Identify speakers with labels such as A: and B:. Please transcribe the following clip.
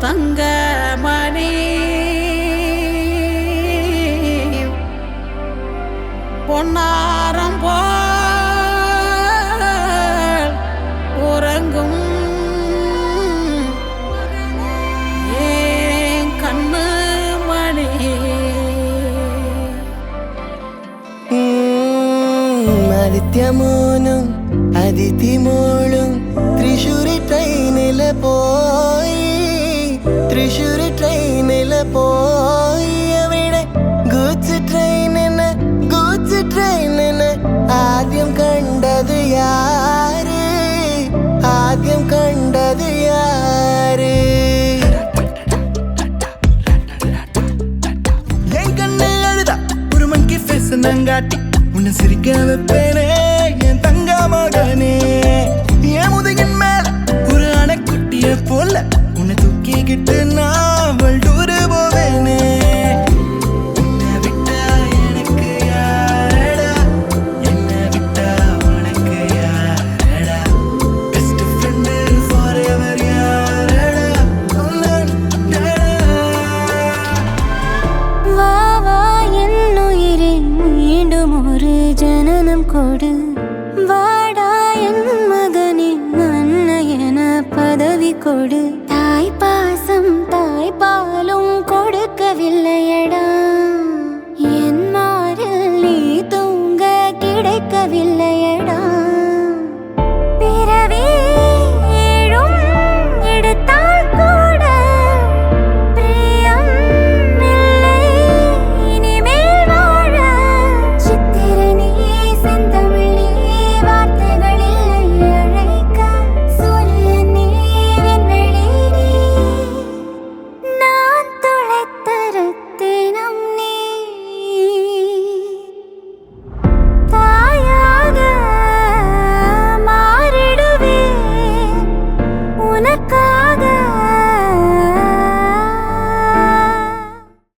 A: தங்கமணி பொன்னாரம் போல் உறங்கும் ஏன் கண்ணு மணி
B: ആദിത്യമോനും അതിഥിമോളും തൃശ്ശൂര് ട്രെയിനില് പോയി അവിടെ ഗൂഡ്സ് ട്രെയിനിന് ആദ്യം കണ്ടത് യാര് என் கண்ணு அழுதா ஒரு மங்கி ஃபேஸ் நங்காட்டி உன்னை சிரிக்க வைப்பேனே என் தங்க மகனே என் முதுகின் மேல ஒரு அணைக்குட்டிய போல உன்னை தூக்கிக்கிட்டு நான் வல்டூரு போவேனே உன்னை விட்டா எனக்கு யாரடா என்னை விட்டா உனக்கு யாரடா பெஸ்ட் ஃப்ரெண்டு ஃபார் எவர் யாரடா
C: வா வா என்னுயிரே மீண்டும் ஒரு ஜனனம் கொடு வாடா என் மகனே அன்னையன பதவி கொடு தாய் பாசம் தாய் பாலும் கொடுக்கவில்லையடா என் மாரில் நீ தூங்க கிடைக்கவில்லை